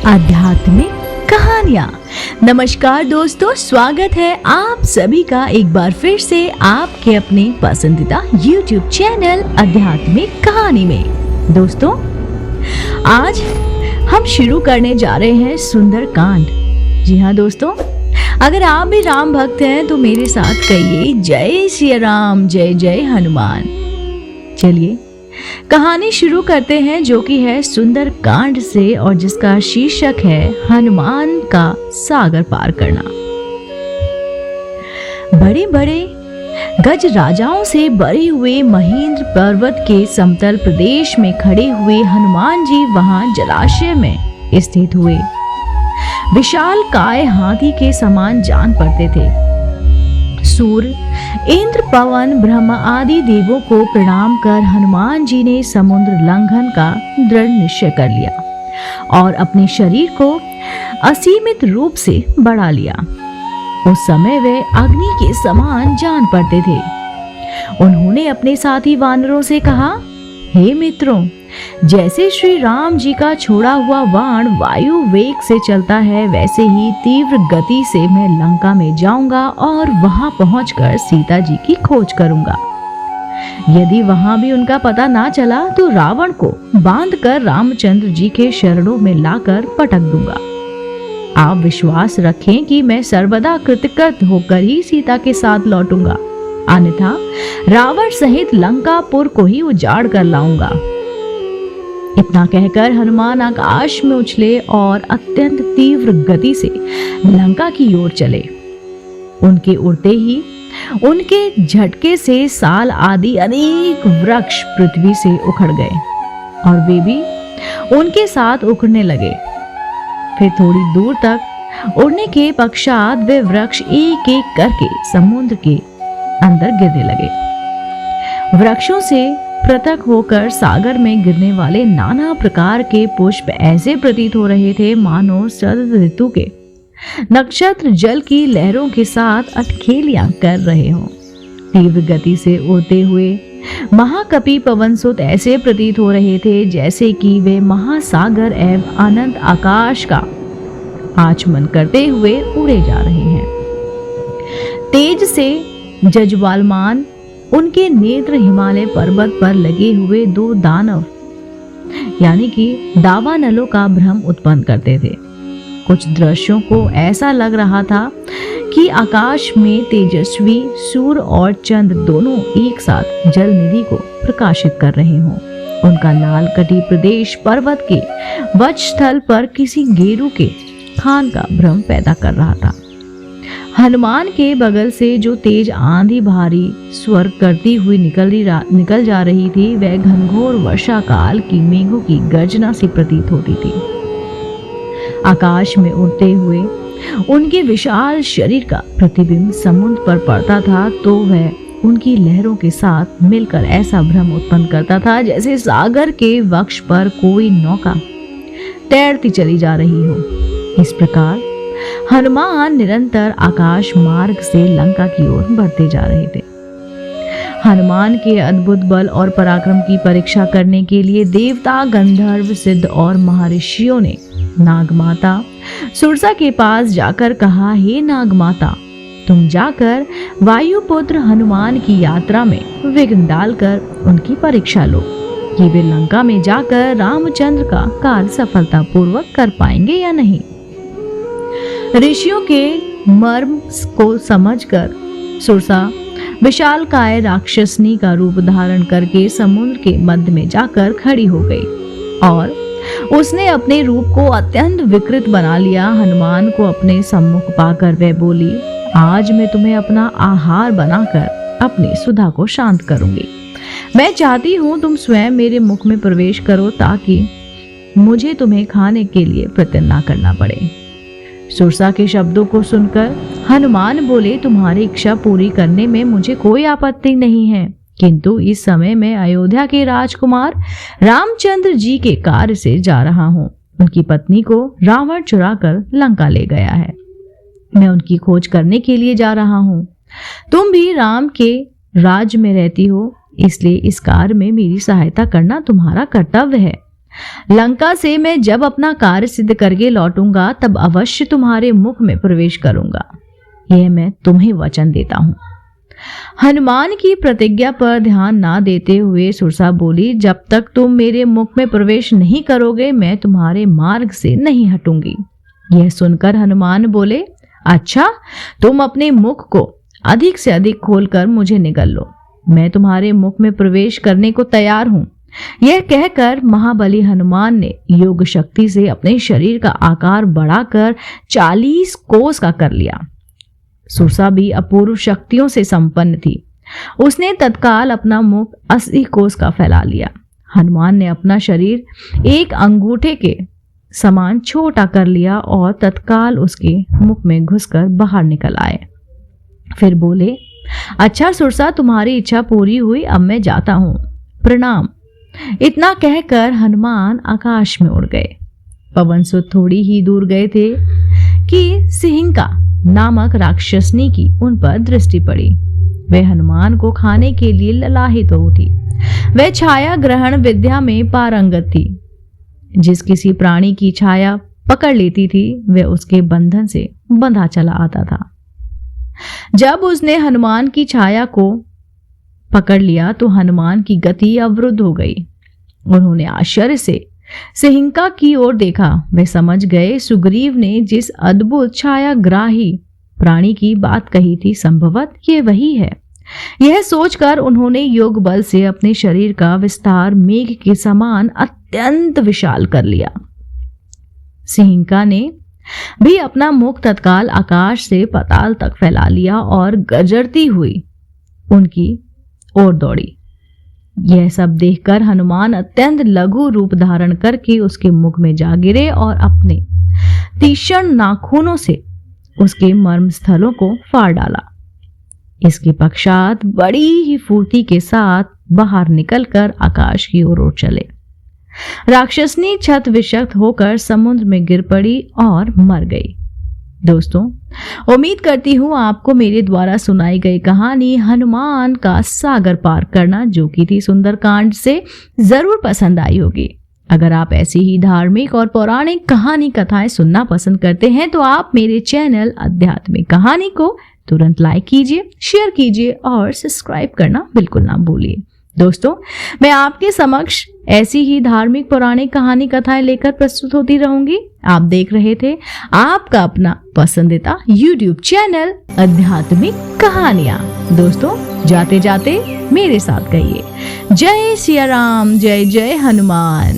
आध्यात्मिक कहानियाँ। नमस्कार दोस्तों, स्वागत है आप सभी का एक बार फिर से आपके अपने पसंदीदा YouTube चैनल आध्यात्मिक कहानी में। दोस्तों, आज हम शुरू करने जा रहे हैं सुंदर कांड। जी हाँ दोस्तों, अगर आप भी राम भक्त हैं तो मेरे साथ कहिए जय श्री राम, जय जय हनुमान। चलिए कहानी शुरू करते हैं, जो कि है सुंदर कांड से और जिसका शीर्षक है हनुमान का सागर पार करना। बड़े बड़े गज राजाओं से भरे हुए महेंद्र पर्वत के समतल प्रदेश में खड़े हुए हनुमान जी वहां जलाशय में स्थित हुए विशाल काय हाथी के समान जान पड़ते थे। सूर्य, इंद्र, पवन, ब्रह्मा आदि देवों को प्रणाम कर हनुमान जी ने समुद्र लंघन का दृढ़ निश्चय कर लिया और अपने शरीर को असीमित रूप से बढ़ा लिया। उस समय वे अग्नि के समान जान पड़ते थे। उन्होंने अपने साथी वानरों से कहा, हे मित्रों, जैसे श्री राम जी का छोड़ा हुआ बाण वायु वेग से चलता है, वैसे ही तीव्र गति से मैं लंका में जाऊंगा और वहां पहुंचकर सीता जी की खोज करूंगा। यदि वहां भी उनका पता ना चला तो रावण को बांधकर रामचंद्र जी के शरणों में लाकर पटक दूंगा। आप विश्वास रखें कि मैं सर्वदा कृतकृत होकर ही सीता के साथ लौटूंगा, अन्यथा रावण सहित लंकापुर को ही उजाड़ कर लाऊंगा। इतना कहकर हनुमान आकाश में उछले और अत्यंत तीव्र गति से लंका की ओर चले। उनके उड़ते ही उनके झटके से साल आदि अनेक वृक्ष पृथ्वी से उखड़ गए और वे भी उनके साथ उखड़ने लगे। फिर थोड़ी दूर तक उड़ने के पश्चात वे वृक्ष एक एक करके समुद्र के अंदर गिरने लगे। वृक्षों से पृथक होकर सागर में गिरने वाले नाना प्रकार के पुष्प ऐसे प्रतीत हो रहे थे मानो शरद ऋतु के नक्षत्र जल की लहरों के साथ अटखेलियां कर रहे हों। तीव्र गति से उड़ते हुए महाकपि पवनसुत ऐसे प्रतीत हो रहे थे जैसे कि वे महासागर एवं अनंत आकाश का आचमन करते हुए उड़े जा रहे हैं। तेज से जज्वालमान उनके नेत्र हिमालय पर्वत पर लगे हुए दो दानव यानी कि दावानलों का भ्रम उत्पन्न करते थे। कुछ दृश्यों को ऐसा लग रहा था कि आकाश में तेजस्वी सूर्य और चंद्र दोनों एक साथ जल निधि को प्रकाशित कर रहे हों। उनका लाल कटी प्रदेश पर्वत के वक्षस्थल पर किसी गेरू के खान का भ्रम पैदा कर रहा था। हनुमान के बगल से जो तेज आंधी भारी स्वर करती हुई निकल जा रही थी, वह घनघोर वर्षा काल की मेघों की गर्जना सी प्रतीत होती थी। आकाश में उड़ते हुए उनके विशाल शरीर का प्रतिबिंब समुद्र पर पड़ता था तो वह उनकी लहरों के साथ मिलकर ऐसा भ्रम उत्पन्न करता था जैसे सागर के वक्ष पर कोई नौका तैरती चली जा रही हो। इस प्रकार हनुमान निरंतर आकाश मार्ग से लंका की ओर बढ़ते जा रहे थे। हनुमान के अद्भुत बल और पराक्रम की परीक्षा करने के लिए देवता, गंधर्व, सिद्ध और महर्षियों ने नागमाता सुरसा के पास जाकर कहा, हे नागमाता, तुम जाकर वायुपुत्र हनुमान की यात्रा में विघ्न डालकर उनकी परीक्षा लो कि वे लंका में जाकर रामचंद्र का कार्य सफलतापूर्वक कर पाएंगे या नहीं। ऋषियों के मर्म को समझकर सुरसा विशालकाय राक्षसनी का रूप धारण करके समुद्र के मध्य में जाकर खड़ी हो गई और उसने अपने रूप को अत्यंत विकृत बना लिया। हनुमान को अपने सम्मुख पाकर वह बोली, आज मैं तुम्हें अपना आहार बनाकर अपनी सुधा को शांत करूंगी। मैं चाहती हूँ तुम स्वयं मेरे मुख में प्रवेश करो ताकि मुझे तुम्हें खाने के लिए प्रयत्न न करना पड़े। सुरसा के शब्दों को सुनकर हनुमान बोले, तुम्हारी इच्छा पूरी करने में मुझे कोई आपत्ति नहीं है, किंतु इस समय मैं अयोध्या के राजकुमार रामचंद्र जी के कार्य से जा रहा हूँ। उनकी पत्नी को रावण चुरा कर लंका ले गया है। मैं उनकी खोज करने के लिए जा रहा हूँ। तुम भी राम के राज में रहती हो, इसलिए इस कार्य में मेरी सहायता करना तुम्हारा कर्तव्य है। लंका से मैं जब अपना कार्य सिद्ध करके लौटूंगा तब अवश्य तुम्हारे मुख में प्रवेश करूंगा, यह मैं तुम्हें वचन देता हूं। हनुमान की प्रतिज्ञा पर ध्यान ना देते हुए सुरसा बोली, जब तक तुम मेरे मुख में प्रवेश नहीं करोगे मैं तुम्हारे मार्ग से नहीं हटूंगी। यह सुनकर हनुमान बोले, अच्छा, तुम अपने मुख को अधिक से अधिक खोलकर मुझे निगल लो, मैं तुम्हारे मुख में प्रवेश करने को तैयार हूं। यह कहकर महाबली हनुमान ने योग शक्ति से अपने शरीर का आकार बढ़ाकर 40 कोस का कर लिया। सुरसा भी अपूर्व शक्तियों से संपन्न थी। उसने तत्काल अपना मुख 80 कोस का फैला लिया। हनुमान ने अपना शरीर एक अंगूठे के समान छोटा कर लिया और तत्काल उसके मुख में घुसकर बाहर निकल आए। फिर बोले, अच्छा सुरसा, तुम्हारी इच्छा पूरी हुई, अब मैं जाता हूं, प्रणाम। इतना कहकर हनुमान आकाश में उड़ गए। पवनसुत थोड़ी ही दूर गए थे कि सिंहिका नामक राक्षसनी की उन पर दृष्टि पड़ी। वह हनुमान को खाने के लिए ललाहित हो उठी। वह छाया ग्रहण विद्या में पारंगत थी। जिस किसी प्राणी की छाया पकड़ लेती थी वह उसके बंधन से बंधा चला आता था। जब उसने हनुमान की छाया को पकड़ लिया तो हनुमान की गति अवरुद्ध हो गई। उन्होंने आश्चर्य से सिंहिका की ओर देखा। वे समझ गए सुग्रीव ने जिस अद्भुत छायाग्राही प्राणी की बात कही थी संभवत ये वही है। यह सोचकर उन्होंने योग बल से अपने शरीर का विस्तार मेघ के समान अत्यंत विशाल कर लिया। सिंहिका ने भी अपना मुख तत्काल आकाश से पाताल तक फैला लिया और गरजती हुई उनकी ओर दौड़ी। यह सब देखकर हनुमान अत्यंत लघु रूप धारण करके उसके मुख में जा गिरे और अपने तीक्ष्ण नाखूनों से उसके मर्म स्थलों को फाड़ डाला। इसके पश्चात बड़ी ही फुर्ती के साथ बाहर निकलकर आकाश की ओर उड़ चले। राक्षसनी छत विक्षत होकर समुद्र में गिर पड़ी और मर गई। दोस्तों, उम्मीद करती हूँ आपको मेरे द्वारा सुनाई गई कहानी हनुमान का सागर पार करना, जो की थी सुंदरकांड, से जरूर पसंद आई होगी। अगर आप ऐसी ही धार्मिक और पौराणिक कहानी कथाएं सुनना पसंद करते हैं तो आप मेरे चैनल आध्यात्मिक कहानी को तुरंत लाइक कीजिए, शेयर कीजिए और सब्सक्राइब करना बिल्कुल ना भूलिए। दोस्तों, मैं आपके समक्ष ऐसी ही धार्मिक पौराणिक कहानी कथाएं लेकर प्रस्तुत होती रहूंगी। आप देख रहे थे आपका अपना पसंदीदा YouTube चैनल आध्यात्मिक कहानियां। दोस्तों, जाते जाते मेरे साथ कहिए, जय सिया राम, जय जय हनुमान।